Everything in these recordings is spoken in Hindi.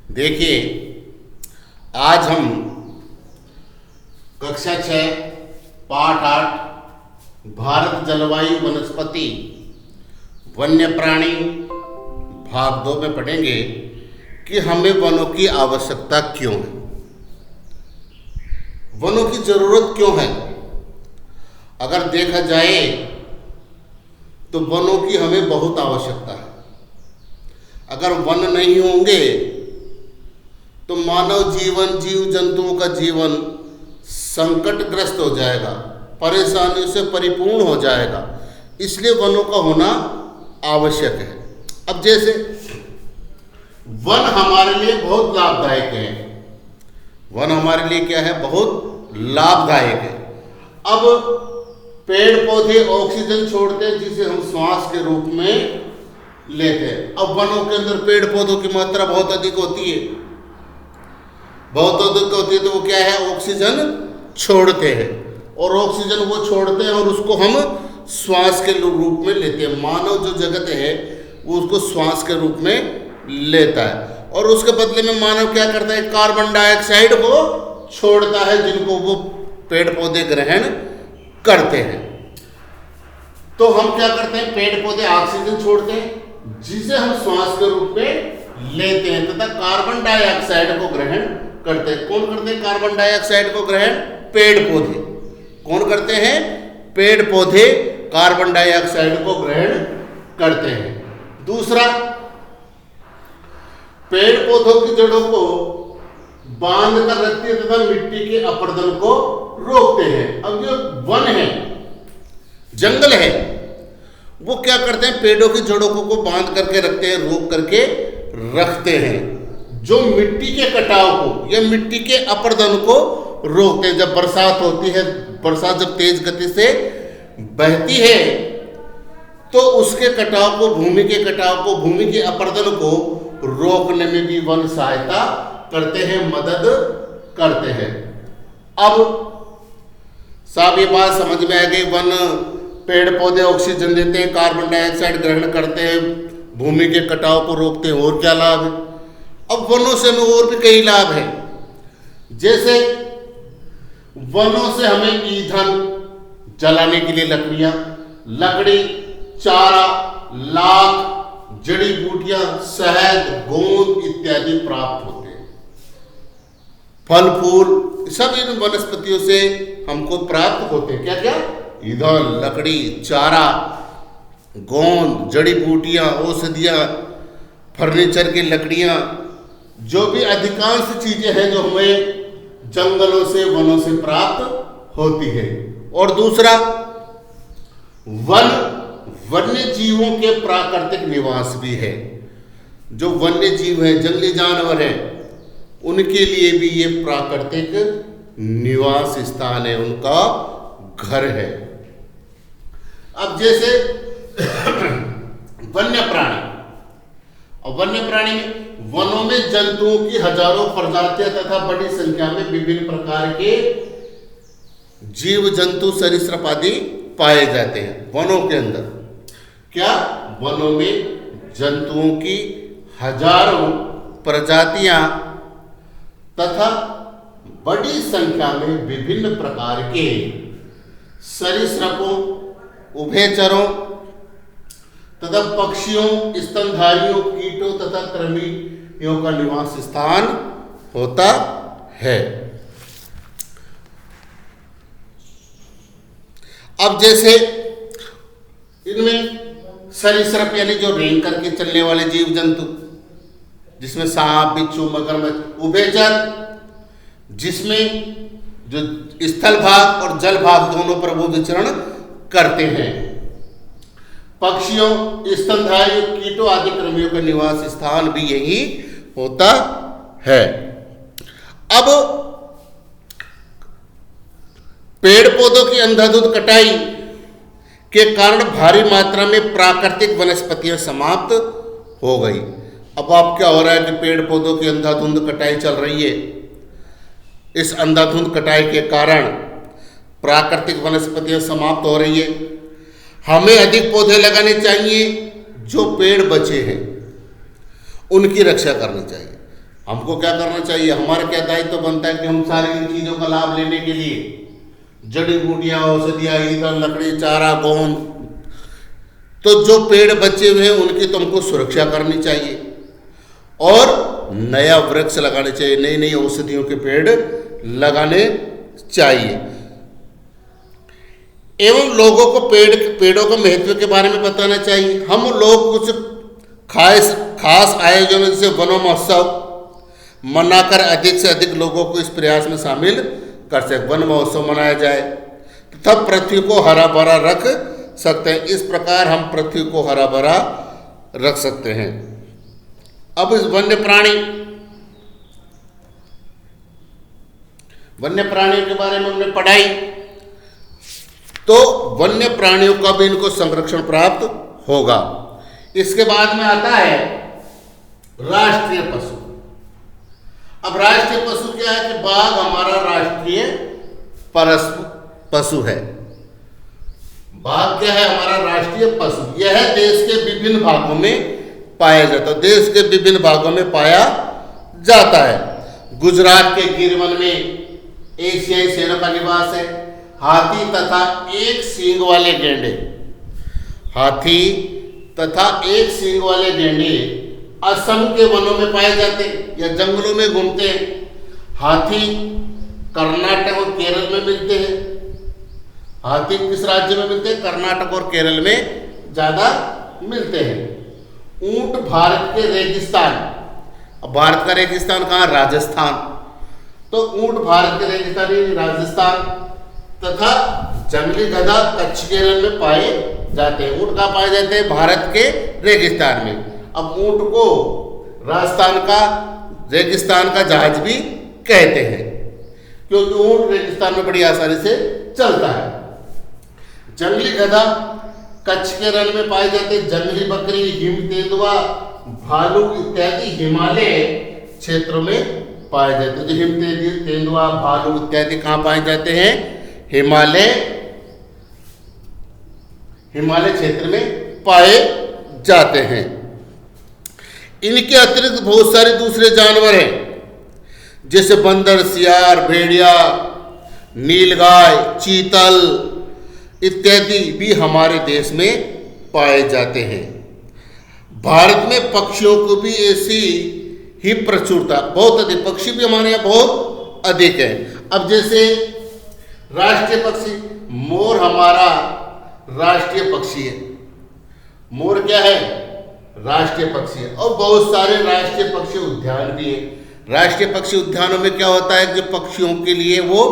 देखिए, आज हम कक्षा 6 पाठ 8 भारत जलवायु वनस्पति वन्य प्राणी भाग 2 में पढ़ेंगे कि हमें वनों की आवश्यकता क्यों है, वनों की जरूरत क्यों है। अगर देखा जाए तो वनों की हमें बहुत आवश्यकता है। अगर वन नहीं होंगे तो मानव जीवन, जीव जंतुओं का जीवन संकटग्रस्त हो जाएगा, परेशानियों से परिपूर्ण हो जाएगा। इसलिए वनों का होना आवश्यक है। अब जैसे वन हमारे लिए बहुत लाभदायक है, वन हमारे लिए क्या है, बहुत लाभदायक है। अब पेड़ पौधे ऑक्सीजन छोड़ते हैं जिसे हम श्वास के रूप में लेते हैं। अब वनों के अंदर पेड़ पौधों की मात्रा बहुत अधिक होती है, तो वो क्या है, ऑक्सीजन छोड़ते हैं और ऑक्सीजन वो छोड़ते हैं और उसको हम श्वास के रूप में लेते हैं। मानव जो जगत है वो उसको श्वास के रूप में लेता है और उसके बदले में मानव क्या करता है, कार्बन डाइऑक्साइड को छोड़ता है जिनको वो पेड़ पौधे ग्रहण करते हैं। तो हम क्या करते हैं, पेड़ पौधे ऑक्सीजन छोड़ते हैं जिसे हम श्वास के रूप में लेते हैं तथा कार्बन डाइऑक्साइड को ग्रहण करते हैं। कौन करते हैं कार्बन डाइऑक्साइड को ग्रहण? पेड़ पौधे। कौन करते हैं? पेड़ पौधे कार्बन डाइऑक्साइड को ग्रहण करते हैं। दूसरा, पेड़ पौधों की जड़ों को बांध कर रखते हैं तथा मिट्टी के अपरदन को रोकते हैं। अब जो वन है, जंगल है, वो क्या करते हैं, पेड़ों की जड़ों को बांध करके रखते हैं, रोक करके रखते हैं, जो मिट्टी के कटाव को या मिट्टी के अपरदन को रोकते हैं। जब बरसात होती है, बरसात जब तेज गति से बहती है तो उसके कटाव को, भूमि के कटाव को, भूमि के अपरदन को रोकने में भी वन सहायता करते हैं, मदद करते हैं। अब साहब ये बात समझ में आ गई, वन पेड़ पौधे ऑक्सीजन देते हैं, कार्बन डाइऑक्साइड ग्रहण करते हैं, भूमि के कटाव को रोकते हैं, और क्या लाभ है। अब वनों से हमें और भी कई लाभ है। जैसे वनों से हमें ईंधन जलाने के लिए लकड़ी, चारा, लाख, जड़ी बूटियां, शहद, गोंद इत्यादि प्राप्त होते हैं। फल फूल सब इन वनस्पतियों से हमको प्राप्त होते हैं। क्या क्या? ईंधन, लकड़ी, चारा, गोंद, जड़ी बूटियां, औषधियां, फर्नीचर की लकड़ियां, जो भी अधिकांश चीजें हैं जो हमें जंगलों से, वनों से प्राप्त होती है। और दूसरा, वन्य जीवों के प्राकृतिक निवास भी है। जो वन्य जीव है, जंगली जानवर है, उनके लिए भी ये प्राकृतिक निवास स्थान है, उनका घर है। अब जैसे वन्य प्राणी, और वन्य प्राणी में वनों में जंतुओं की हजारों प्रजातियां तथा बड़ी संख्या में विभिन्न प्रकार के जीव जंतु, सरीसृप आदि पाए जाते हैं वनों के अंदर। क्या? वनों में जंतुओं की हजारों प्रजातियां तथा बड़ी संख्या में विभिन्न प्रकार के सरीसृपों, उभयचरों तथा पक्षियों, स्तनधारियों, कीटों तथा कृमियों का निवास स्थान होता है। अब जैसे इनमें सरीसृप यानी जो रेंग करके चलने वाले जीव जंतु, जिसमें सांप, बिच्छू, मगरमच्छ। उभयचर, जिसमें जो स्थल भाग और जल भाग दोनों पर वो विचरण करते हैं। पक्षियों, स्तनधारियों, कीटों आदि कृमियों का निवास स्थान भी यही होता है। अब पेड़ पौधों की अंधाधुंध कटाई के कारण भारी मात्रा में प्राकृतिक वनस्पतियां समाप्त हो गई। अब आप क्या हो रहा है कि पेड़ पौधों की अंधाधुंध कटाई चल रही है। इस अंधाधुंध कटाई के कारण प्राकृतिक वनस्पतियां समाप्त हो रही है। हमें अधिक पौधे लगाने चाहिए, जो पेड़ बचे हैं उनकी रक्षा करनी चाहिए। हमको क्या करना चाहिए, हमारा क्या दायित्व तो बनता है कि हम सारी इन चीज़ों का लाभ लेने के लिए जड़ी बूटियाँ, औषधियाँ, ईंधन, लकड़ी, चारा, गोंद, तो जो पेड़ बचे हुए हैं उनकी तुमको सुरक्षा करनी चाहिए और नया वृक्ष लगाने चाहिए, नई नई औषधियों के पेड़ लगाने चाहिए। एवं लोगों को पेड़ों के महत्व के बारे में बताना चाहिए। हम लोग कुछ खास आयोजनों जैसे वनों महोत्सव मनाकर अधिक से अधिक लोगों को इस प्रयास में शामिल कर सके। वन महोत्सव मनाया जाए तब पृथ्वी को हरा भरा रख सकते हैं। इस प्रकार हम पृथ्वी को हरा भरा रख सकते हैं। अब इस वन्य प्राणियों के बारे में हमने पढ़ाई, तो वन्य प्राणियों का भी इनको संरक्षण प्राप्त होगा। इसके बाद में आता है राष्ट्रीय पशु। अब राष्ट्रीय पशु क्या है कि बाघ हमारा राष्ट्रीय पशु है। बाघ क्या है, हमारा राष्ट्रीय पशु। यह देश के विभिन्न भागों में पाया जाता है, देश के विभिन्न भागों में पाया जाता है। गुजरात के गिरवन में एशियाई शेरों का निवास है। हाथी तथा एक सींग वाले गैंडे, हाथी तथा एक सींग वाले गैंडे असम के वनों में पाए जाते हैं या जंगलों में घूमते हैं। हाथी कर्नाटक और केरल में मिलते हैं। हाथी किस राज्य में मिलते हैं? कर्नाटक और केरल में ज़्यादा मिलते हैं। ऊंट भारत के रेगिस्तान, अब भारत का रेगिस्तान कहाँ? राजस्थान। तो ऊंट भारत के रेगिस्तान राजस्थान तथा जंगली गधा कच्छ केरल में पाए जाते हैं। ऊंट कहाँ पाए जाते हैं? भारत के रेगिस्तान में। अब ऊंट को राजस्थान का रेगिस्तान का जहाज भी कहते हैं क्योंकि ऊंट रेगिस्तान में बड़ी आसानी से चलता है। जंगली गधा कच्छ केरल में पाए जाते हैं। जंगली बकरी, हिम तेंदुआ, भालू इत्यादि हिमालय क्षेत्रों में पाए जाते हैं। जो हिम तेंदुआ, भालू इत्यादि कहाँ पाए जाते हैं? हिमालय क्षेत्र में पाए जाते हैं। इनके अतिरिक्त बहुत सारे दूसरे जानवर हैं जैसे बंदर, सियार, भेड़िया, नीलगाय, चीतल इत्यादि भी हमारे देश में पाए जाते हैं। भारत में पक्षियों को भी ऐसी ही प्रचुरता, बहुत अधिक पक्षी भी हमारे यहाँ बहुत अधिक है। अब जैसे राष्ट्रीय पक्षी मोर हमारा राष्ट्रीय पक्षी है। मोर क्या है? राष्ट्रीय पक्षी है। और बहुत सारे राष्ट्रीय पक्षी उद्यान भी है। राष्ट्रीय पक्षी उद्यानों में क्या होता है कि पक्षियों के लिए वो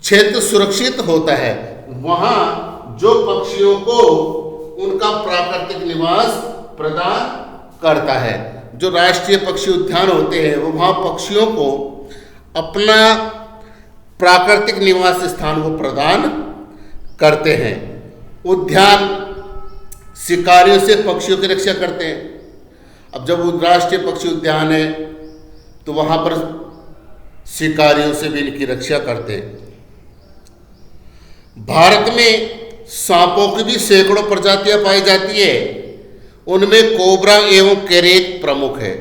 क्षेत्र सुरक्षित होता है। वहाँ जो पक्षियों को उनका प्राकृतिक निवास प्रदान करता है। जो राष्ट्रीय पक्षी उद्यान होते हैं वो वहाँ पक्षियों को अपना प्राकृतिक निवास स्थान वो प्रदान करते हैं। उद्यान शिकारियों से पक्षियों की रक्षा करते हैं। अब जब राष्ट्रीय पक्षी उद्यान है तो वहाँ पर शिकारियों से भी इनकी रक्षा करते हैं। भारत में सांपों की भी सैकड़ों प्रजातियां पाई जाती है। उनमें कोबरा एवं केरेत प्रमुख है।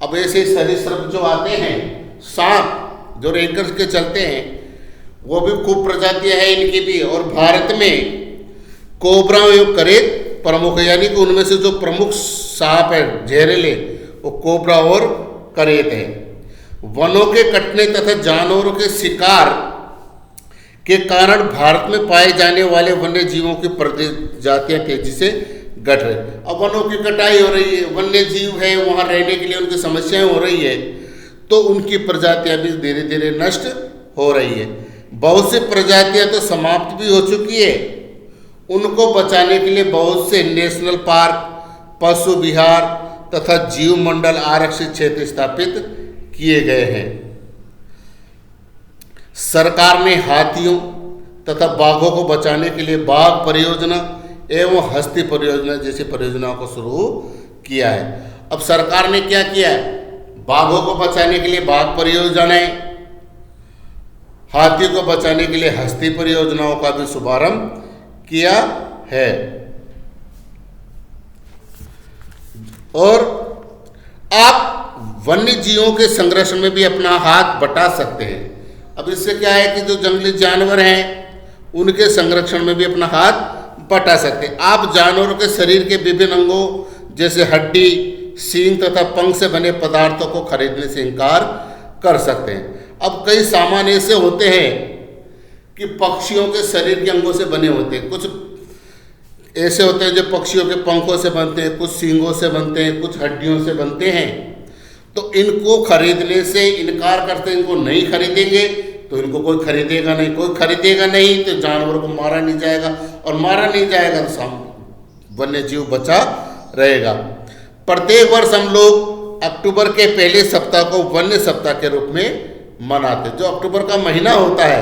अब ऐसे सरीसृप जो आते हैं, सांप जो रेंकर के चलते हैं, वो भी खूब प्रजातियां हैं इनकी भी। और भारत में कोबरा एवं करेत प्रमुख है, यानी कि उनमें से जो प्रमुख सांप है जहरीले वो कोबरा और करेत है। वनों के कटने तथा जानवरों के शिकार के कारण भारत में पाए जाने वाले वन्य जीवों की प्रजातियां तेजी से घट रही। अब वनों की कटाई हो रही है, वन्य जीव है, वहाँ रहने के लिए उनकी समस्याएं हो रही है, तो उनकी प्रजातियां भी धीरे धीरे नष्ट हो रही है। बहुत सी प्रजातियां तो समाप्त भी हो चुकी है। उनको बचाने के लिए बहुत से नेशनल पार्क, पशु विहार तथा जीव मंडल आरक्षित क्षेत्र स्थापित किए गए हैं। सरकार ने हाथियों तथा बाघों को बचाने के लिए बाघ परियोजना एवं हस्ती परियोजना जैसी परियोजनाओं को शुरू किया है। अब सरकार ने क्या किया है? बाघों को बचाने के लिए बाघ परियोजनाएं, हाथियों को बचाने के लिए हस्ती परियोजनाओं का भी शुभारंभ किया है। और आप वन्य जीवों के संरक्षण में भी अपना हाथ बटा सकते हैं। अब इससे क्या है कि जो जंगली जानवर हैं उनके संरक्षण में भी अपना हाथ बटा सकते हैं। आप जानवरों के शरीर के विभिन्न अंगों जैसे हड्डी, सींग तथा पंख से बने पदार्थों को खरीदने से इनकार कर सकते हैं। अब कई सामान ऐसे होते हैं कि पक्षियों के शरीर के अंगों से बने होते हैं। कुछ ऐसे होते हैं जो पक्षियों के पंखों से बनते हैं, कुछ सींगों से बनते हैं, कुछ हड्डियों से बनते हैं। तो इनको खरीदने से इनकार करते हैं, इनको नहीं खरीदेंगे तो इनको कोई खरीदेगा नहीं, कोई खरीदेगा नहीं तो जानवर को मारा नहीं जाएगा, और मारा नहीं जाएगा तो वन्य जीव बचा रहेगा। प्रत्येक वर्ष हम लोग अक्टूबर के पहले सप्ताह को वन्य सप्ताह के रूप में मनाते हैं। जो अक्टूबर का महीना होता है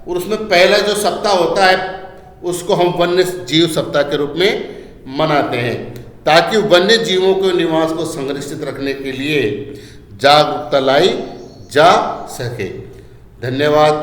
और उसमें पहला जो सप्ताह होता है उसको हम वन्य जीव सप्ताह के रूप में मनाते हैं, ताकि वन्य जीवों के निवास को संरक्षित रखने के लिए जागरूकता लाई जा सके। धन्यवाद।